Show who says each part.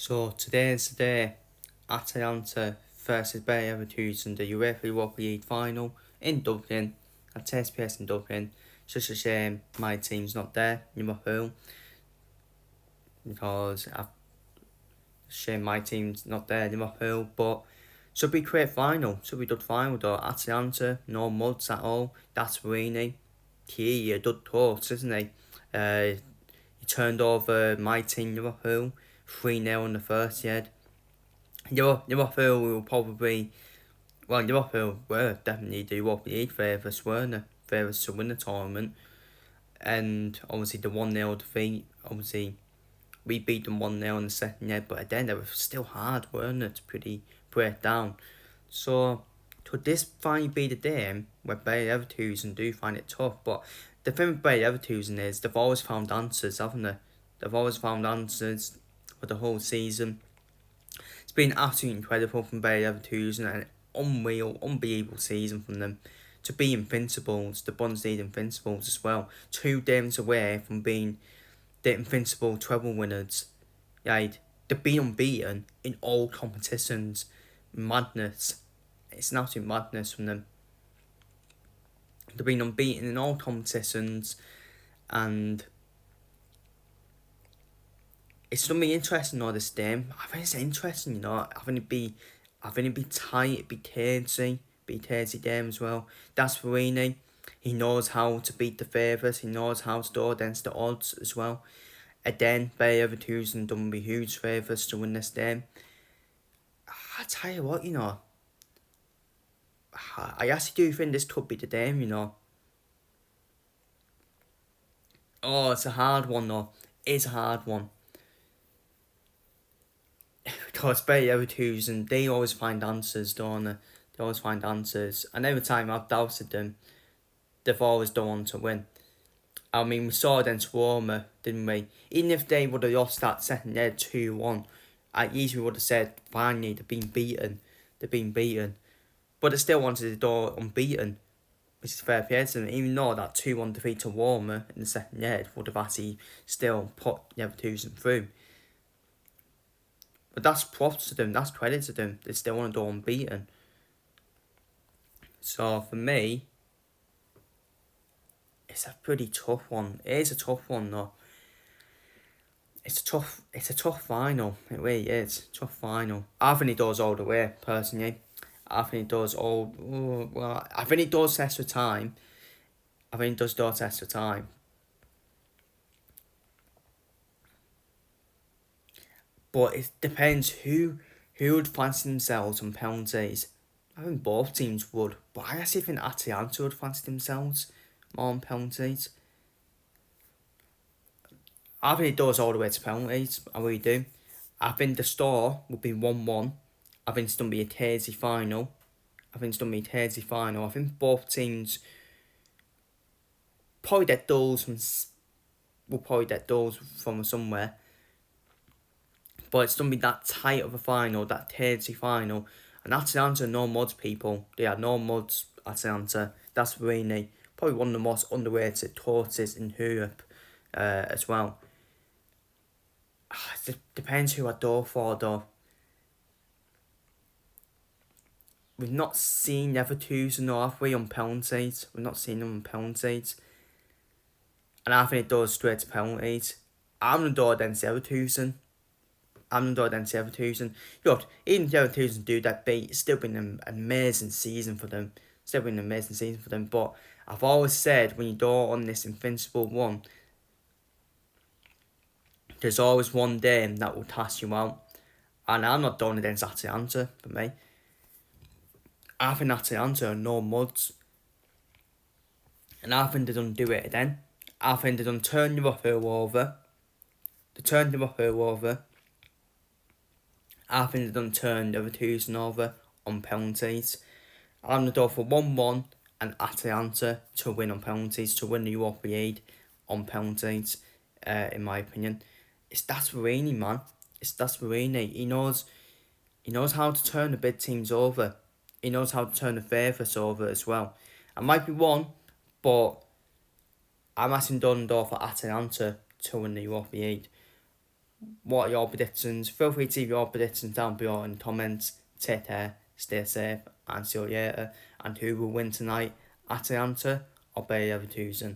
Speaker 1: So today's the day. Atalanta versus Leverkusen, the UEFA Europa League final in Dublin, at takes place in Dublin. It's just a shame my team's not there, Liverpool, because shame my team's not there, Liverpool, but should be a great final. Should be a good final though. Atalanta, no muds at all. That's really key, a good torch, isn't he? He turned over my team, Liverpool, 3-0 in the first yet. Liverpool will probably, Liverpool were definitely the Europa League favourites, weren't they? Favourites to win the tournament. And obviously the 1-0 defeat, obviously we beat them 1-0 in the second leg, but then they were still hard, weren't they, to pretty break down. So, could this finally be the day where Bayer Leverkusen do find it tough? But the thing with Bayer Leverkusen is they've always found answers, haven't they? They've always found answers for the whole season. It's been absolutely incredible from Bayer Leverkusen, and unbelievable season from them. To be invincibles, the Bundesliga invincibles as well. 2 games away from being the invincible treble winners. Like, they've been unbeaten in all competitions. Madness. It's an absolute madness from them. They've been unbeaten in all competitions, and it's gonna be interesting though this game. I think it's interesting, I think it'd be tight, it'd be crazy game as well. That's Farini. He knows how to beat the favourites, he knows how to go against the odds as well. Again, Bayer Leverkusen don't be huge favourites to win this game. I tell you what, I actually do think this could be the game, Oh, it's a hard one though. It's a hard one. Because Bayer Leverkusen, they always find answers, don't they? They always find answers. And every time I've doubted them, they've always done one to win. I mean, we saw against Roma, didn't we? Even if they would have lost that second leg 2-1, I easily would have said, finally, they've been beaten. They've been beaten. But they still wanted to go unbeaten, which is fair play to them. Even though that 2-1 defeat to Roma in the second leg would have actually still put Leverkusen through. But that's props to them, that's credit to them. They still want to go unbeaten. So for me, it's a pretty tough one. It is a tough one though. It's a tough final. It really is. Tough final. I think it does all the way, personally. I think it does I think it does extra time. I think it does extra time. But it depends who would fancy themselves on penalties. I think both teams would, but I actually think Atalanta would fancy themselves more on penalties. I think it does all the way to penalties. I really do. I think the score would be 1-1. I think it's going to be a crazy final. I think both teams probably get goals from somewhere. But it's going to be that tight of a final, that crazy final. And Atalanta are no muds people. They are no muds, Atalanta. That's really probably one of the most underrated tortoises in Europe as well. It depends who I go for though. We've not seen Leverkusen though, have we, on penalties? We've not seen them on penalties. And I think it goes straight to penalties. I'm going to go against Leverkusen. Look, even if Leverkusen do that beat, it's still been an amazing season for them. But I've always said, when you go on this invincible run, there's always one game that will task you out. And I'm not going against Atalanta, for me. I think Atalanta are no muds. And I think they don't do it again. I think they don't turn Liverpool over. I think they don't turn Leverkusen over on penalties. I'm going to go for 1-1 and Atalanta to win on penalties, to win the Europa League on penalties, in my opinion. It's Dasparini, man. It's Dasparini. He knows how to turn the big teams over. He knows how to turn the favourites over as well. I might be wrong, but I'm asking Dundee for Atalanta to win the Europa League. what are your predictions? Feel free to leave your predictions down below in the comments. Take care, stay safe, and see you later. And who will win tonight, Atalanta or Bayer Leverkusen?